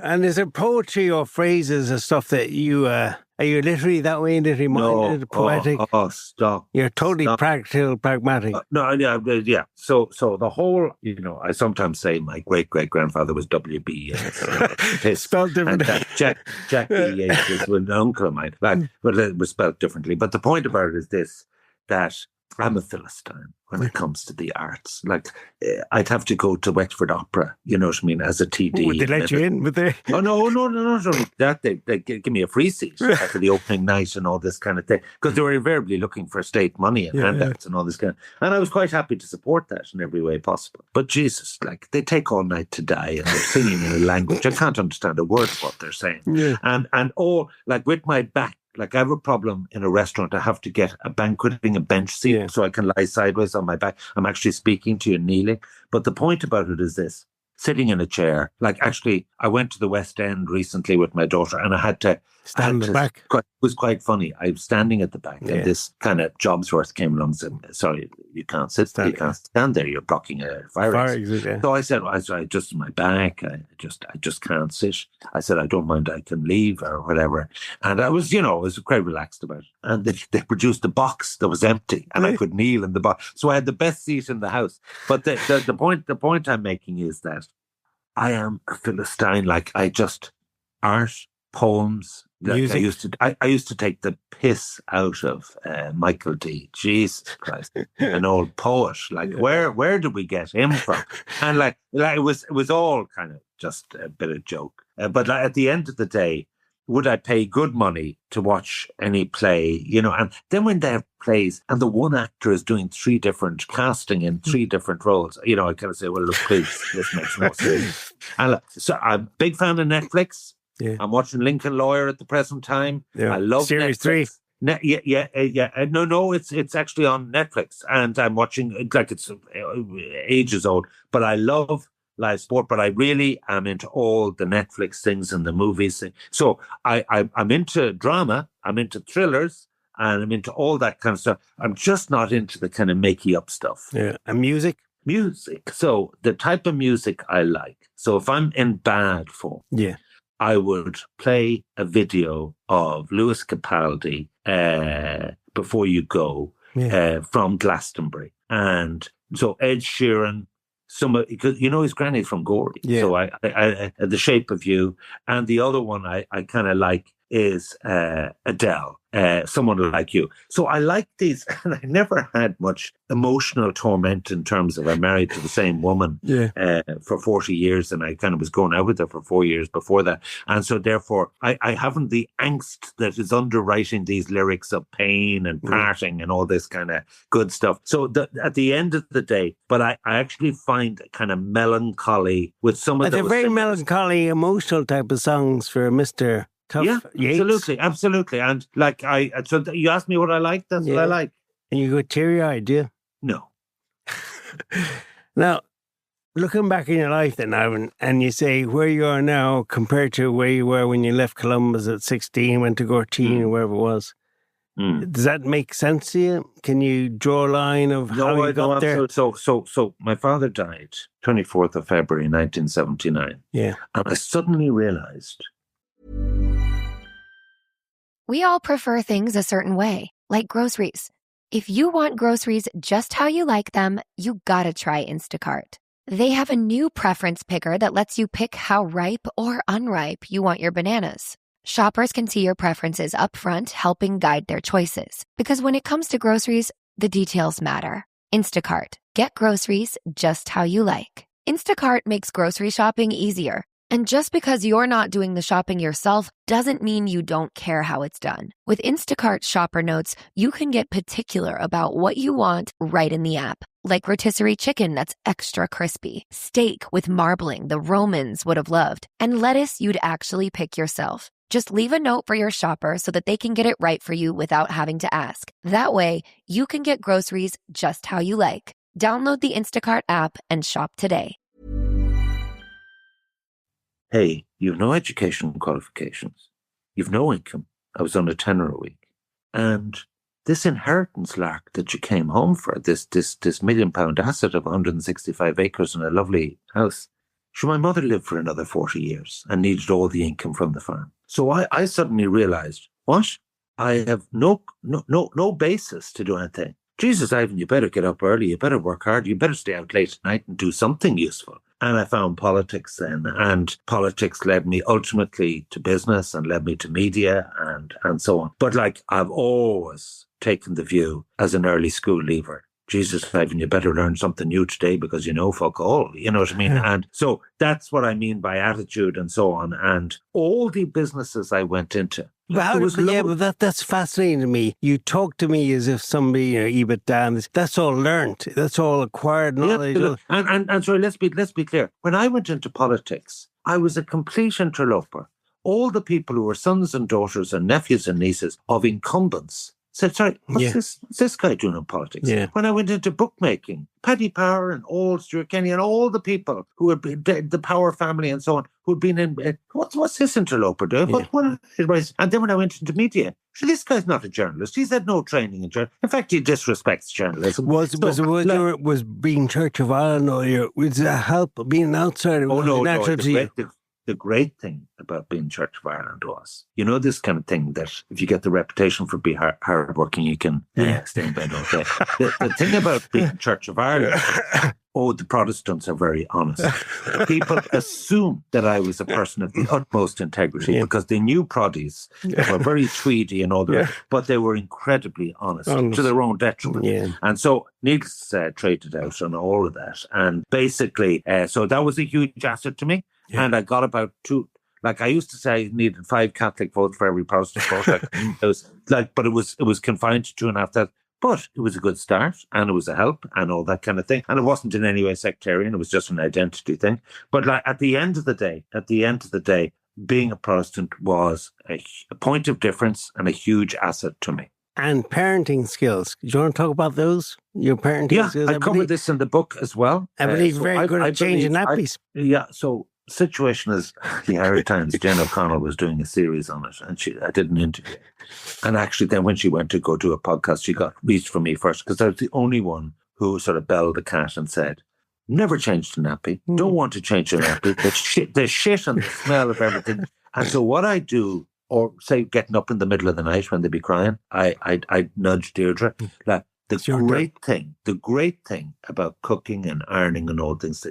And is there poetry or phrases or stuff that you... Are you literally that way, literally minded, poetic? Stop. You're totally practical, pragmatic. Yeah. So the whole, you know, I sometimes say my great-great-grandfather was W.B. Yeats. Spelled differently. Jackie Yates was an uncle of mine, but it was spelled differently. But the point about it is this, that I'm a Philistine when it comes to the arts. Like, I'd have to go to Wexford Opera, you know what I mean, as a TD. Would they let you in? Would they? Oh, no. That they give me a free seat for the opening night and all this kind of thing. Because they were invariably looking for state money and handouts and all this kind of. And I was quite happy to support that in every way possible. But Jesus, like, they take all night to die and they're singing in a language I can't understand a word of what they're saying. Yeah. And all, like, with my back, like, I have a problem in a restaurant. I have to get a bench seat so I can lie sideways on my back. I'm actually speaking to you kneeling. But the point about it is this. Sitting in a chair, like, actually, I went to the West End recently with my daughter and I had to stand at the back. It was quite funny. I was standing at the back and this kind of Jobsworth came along and said, sorry, you can't sit there. You can't stand there. You're blocking a fire exit. Yeah. So I said, I adjusted my back. I just can't sit. I said, I don't mind. I can leave or whatever. And I was, I was quite relaxed about it. And they produced a box that was empty and I could kneel in the box. So I had the best seat in the house. But the point I'm making is that I am a Philistine. Like, art, poems. Like, I used to take the piss out of Michael D. Jesus Christ, an old poet. Like, where did we get him from? And like it was all kind of just a bit of joke. But like, at the end of the day, would I pay good money to watch any play? And then when they have plays and the one actor is doing 3 different casting in 3 different roles, I kind of say, well, look, please, this makes no sense. And look, so I'm a big fan of Netflix. Yeah. I'm watching Lincoln Lawyer at the present time. Yeah. I love Series Netflix. 3. No, it's actually on Netflix, and I'm watching, like, it's ages old, but I love live sport, but I really am into all the Netflix things and the movies. So I'm into drama, I'm into thrillers, and I'm into all that kind of stuff. I'm just not into the kind of makey up stuff. Yeah. And music? Music. So the type of music I like. So if I'm in bad form, I would play a video of Lewis Capaldi, Before You Go, from Glastonbury. And so Ed Sheeran, because his granny's from Gorey. Yeah. So I The Shape of You. And the other one I kind of like is Adele, Someone Like You. So I like these, and I never had much emotional torment in terms of I'm married to the same woman for 40 years, and I kind of was going out with her for 4 years before that. And so therefore, I haven't the angst that is underwriting these lyrics of pain and parting and all this kind of good stuff. So at the end of the day, but I actually find a kind of melancholy with some of those. They're very melancholy, emotional type of songs for Mr. Tough Yates. Absolutely. And like so you asked me what I like, that's what I like. And you go teary-eyed, do you? No. Now, looking back in your life then, Aran, and you say where you are now compared to where you were when you left Columbus at 16, went to Gortine or wherever it was. Does that make sense to you? Can you draw a line of how you got there? So my father died 24th of February 1979. Yeah. And I suddenly realized. We all prefer things a certain way, like groceries. If you want groceries just how you like them, you gotta try Instacart. They have a new preference picker that lets you pick how ripe or unripe you want your bananas. Shoppers can see your preferences up front, helping guide their choices. Because when it comes to groceries, the details matter. Instacart. Get groceries just how you like. Instacart makes grocery shopping easier. And just because you're not doing the shopping yourself doesn't mean you don't care how it's done. With Instacart Shopper Notes, you can get particular about what you want right in the app. Like rotisserie chicken that's extra crispy, steak with marbling the Romans would have loved, and lettuce you'd actually pick yourself. Just leave a note for your shopper so that they can get it right for you without having to ask. That way, you can get groceries just how you like. Download the Instacart app and shop today. Hey, you've no education qualifications. You've no income. I was on a tenner a week. And this inheritance lark that you came home for, this £1 million asset of 165 acres and a lovely house, should my mother lived for another 40 years and needed all the income from the farm. So I suddenly realized, what? I have no basis to do anything. Jesus, Ivan, you better get up early. You better work hard. You better stay out late at night and do something useful. And I found politics then, and politics led me ultimately to business and led me to media and so on. But like, I've always taken the view as an early school leaver, Jesus, Ivan, you better learn something new today because you know fuck all. You know what I mean? Yeah. And so that's what I mean by attitude and so on. And all the businesses I went into. But that's fascinating to me. You talk to me as if somebody, Ebert Dan, that's all learned. That's all acquired knowledge. Yeah, and sorry, let's be clear. When I went into politics, I was a complete interloper. All the people who were sons and daughters and nephews and nieces of incumbents said, sorry, what's this guy doing in politics? Yeah. When I went into bookmaking, Paddy Power and all Stuart Kenny and all the people who had been, the Power family and so on, who had been in, what's this interloper doing? Yeah. And then when I went into media, this guy's not a journalist. He's had no training in journalism. In fact, he disrespects journalism. Was being Church of Ireland or was that help being an outsider? The great thing about being Church of Ireland was, this kind of thing that if you get the reputation for being hardworking, you can stay in bed all day. The thing about being Church of Ireland, the Protestants are very honest. People assume that I was a person of the utmost integrity because they knew Proddies were very tweedy and all that, but they were incredibly honest to their own detriment. Yeah. And so needless to say, I traded out on all of that. And basically, so that was a huge asset to me. Yeah. And I got about I used to say I needed 5 Catholic votes for every Protestant vote. But it was confined to 2.5. But it was a good start and it was a help and all that kind of thing. And it wasn't in any way sectarian. It was just an identity thing. But at the end of the day, being a Protestant was a point of difference and a huge asset to me. And parenting skills. Do you want to talk about those? Your parenting skills? I covered this in the book as well. I believe very good at changing nappies. So situation is the Irish Times. Jen O'Connell was doing a series on it, and I did an interview. And actually, then when she went to go do a podcast, she reached for me first because I was the only one who sort of belled the cat and said, "Never changed a nappy. Don't want to change a nappy. The shit and the smell of everything." And so what I do, or say getting up in the middle of the night when they be crying, I nudge Deirdre. The great thing about cooking and ironing and all things,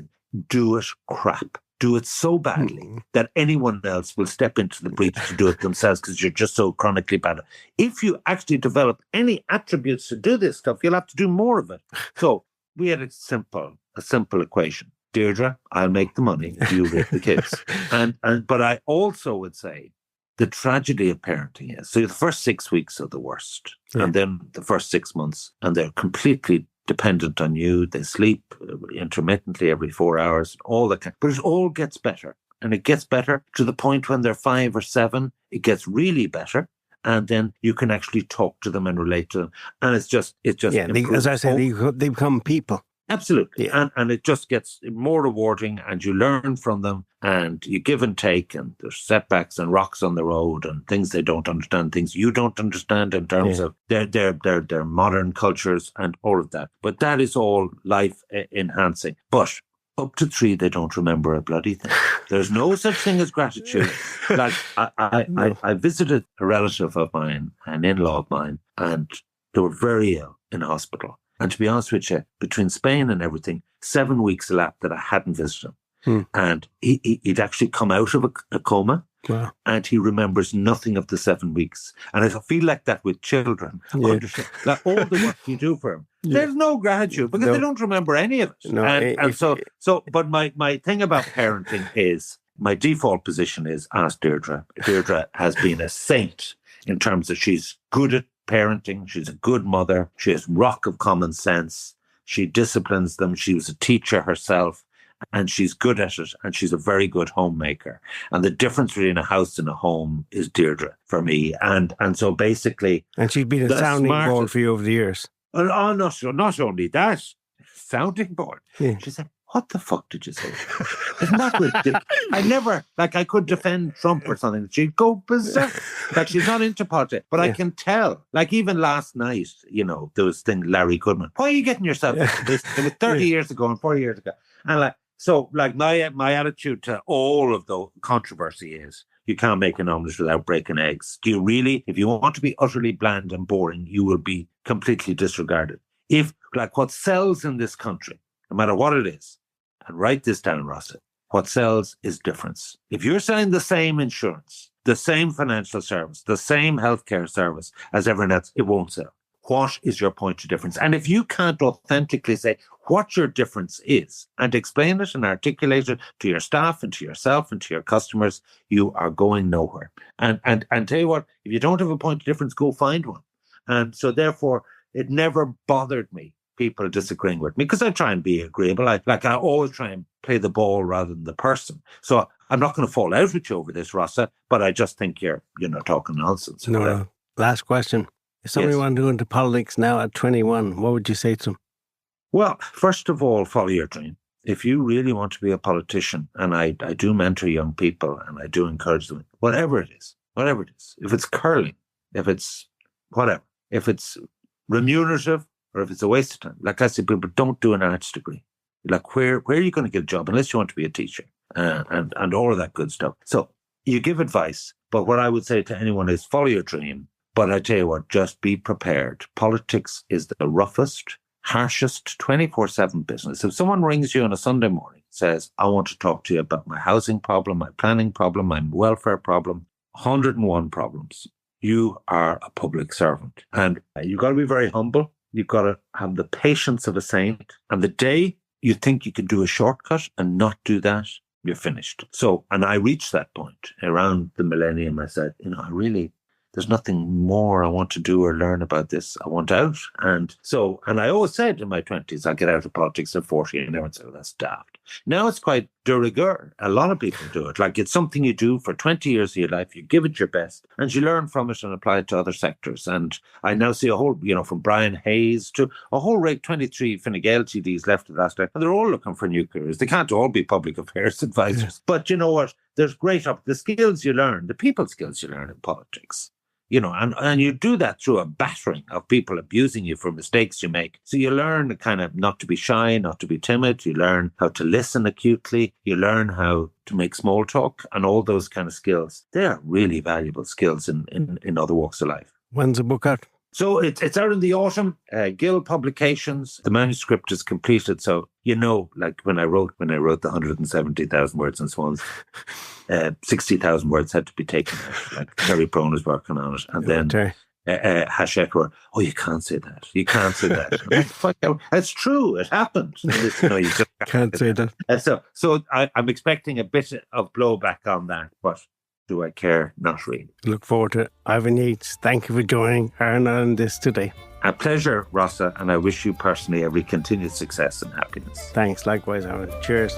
do it crap. Do it so badly that anyone else will step into the breach to do it themselves because you're just so chronically bad. If you actually develop any attributes to do this stuff, you'll have to do more of it. So we had a simple equation. Deirdre, I'll make the money, you raise the kids. But I also would say the tragedy of parenting is, so the first 6 weeks are the worst. Yeah. And then the first 6 months, and they're completely dependent on you. They sleep intermittently every 4 hours, all that. But it all gets better. And it gets better to the point when they're 5 or 7, it gets really better. And then you can actually talk to them and relate to them. And it's just as I said, they become people. Absolutely. Yeah. And it just gets more rewarding and you learn from them and you give and take and there's setbacks and rocks on the road and things they don't understand, things you don't understand in terms of their modern cultures and all of that. But that is all life enhancing. But up to 3, they don't remember a bloody thing. There's no such thing as gratitude. Like I visited a relative of mine, an in-law of mine, and they were very ill in hospital. And to be honest with you, between Spain and everything, 7 weeks elapsed that I hadn't visited him. And he'd actually come out of a coma. Wow. And he remembers nothing of the 7 weeks. And I feel like that with children. Yeah. Like all the work you do for them, there's no gratitude because they don't remember any of it. No, but my thing about parenting is, my default position is ask Deirdre. Deirdre has been a saint in terms of she's good at parenting. She's a good mother. She has rock of common sense. She disciplines them. She was a teacher herself and she's good at it. And she's a very good homemaker. And the difference between a house and a home is Deirdre for me. And so basically... And she's been a sounding board for you over the years. Oh, not only that, sounding board. Yeah. She said, what the fuck did you say? Isn't that ridiculous? I never, I could defend Trump or something. She'd go berserk. She's not into politics. But I can tell, even last night, there was thing Larry Goodman. Why are you getting yourself into this? It was 30 years ago and 40 years ago. And my attitude to all of the controversy is, you can't make an omelette without breaking eggs. Do you really? If you want to be utterly bland and boring, you will be completely disregarded. If, what sells in this country, no matter what it is, and write this down, Rossa, what sells is difference. If you're selling the same insurance, the same financial service, the same healthcare service as everyone else, it won't sell. What is your point of difference? And if you can't authentically say what your difference is and explain it and articulate it to your staff and to yourself and to your customers, you are going nowhere. And tell you what, if you don't have a point of difference, go find one. And so therefore, it never bothered me, people disagreeing with me, because I try and be agreeable. I always try and play the ball rather than the person. So I'm not going to fall out with you over this, Rossa, but I just think you're talking nonsense. No. Last question. If somebody wanted to go into politics now at 21, what would you say to them? Well, first of all, follow your dream. If you really want to be a politician, and I do mentor young people and I do encourage them, whatever it is, if it's curling, if it's whatever, if it's remunerative or if it's a waste of time, like I say, people don't do an arts degree. Like where are you going to get a job unless you want to be a teacher and all of that good stuff? So you give advice, but what I would say to anyone is follow your dream. But I tell you what, just be prepared. Politics is the roughest, harshest 24/7 business. If someone rings you on a Sunday morning, says, I want to talk to you about my housing problem, my planning problem, my welfare problem, 101 problems. You are a public servant. And you've got to be very humble. You've got to have the patience of a saint. And the day you think you can do a shortcut and not do that, you're finished. So, and I reached that point around the millennium. I said, there's nothing more I want to do or learn about this. I want out. And I always said in my 20s, I'll get out of politics at 40. And everyone said, well, that's daft. Now it's quite de rigueur. A lot of people do it. Like it's something you do for 20 years of your life. You give it your best and you learn from it and apply it to other sectors. And I now see a whole, from Brian Hayes to a whole rate, 23 Fine Gael TDs left of last night. And they're all looking for new careers. They can't all be public affairs advisors. Yeah. But you know what? There's the skills you learn, the people skills you learn in politics. And you do that through a battering of people abusing you for mistakes you make. So you learn kind of not to be shy, not to be timid. You learn how to listen acutely. You learn how to make small talk and all those kind of skills. They are really valuable skills in other walks of life. When's the book out? So it's out in the autumn. Gill Publications. The manuscript is completed. So, like when I wrote the 170,000 words and swans, 60,000 words had to be taken out. Like Terry Prone is working on it. And then Hashek were, you can't say that. You can't say that. It's true. It happened. You just can't say that. So I'm expecting a bit of blowback on that, but do I care? Not really. Look forward to it. Ivan Yates, thank you for joining Aran on this today. A pleasure, Rossa, and I wish you personally every continued success and happiness. Thanks. Likewise, Aran. Cheers.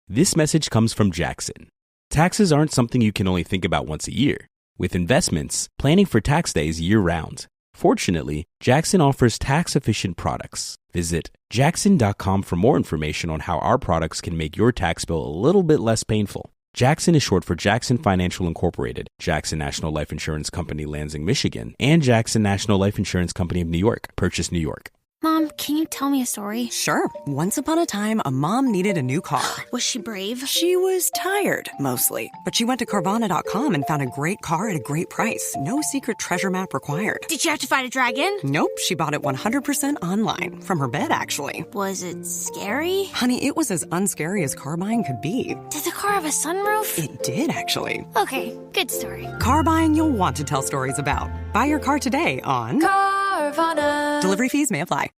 This message comes from Jackson. Taxes aren't something you can only think about once a year. With investments, planning for tax day is year-round. Fortunately, Jackson offers tax-efficient products. Visit jackson.com for more information on how our products can make your tax bill a little bit less painful. Jackson is short for Jackson Financial Incorporated, Jackson National Life Insurance Company, Lansing, Michigan, and Jackson National Life Insurance Company of New York, Purchase, New York. Mom, can you tell me a story? Sure. Once upon a time, a mom needed a new car. Was she brave? She was tired, mostly. But she went to Carvana.com and found a great car at a great price. No secret treasure map required. Did she have to fight a dragon? Nope. She bought it 100% online. From her bed, actually. Was it scary? Honey, it was as unscary as car buying could be. Did the car have a sunroof? It did, actually. Okay, good story. Car buying you'll want to tell stories about. Buy your car today on Carvana. Delivery fees may apply.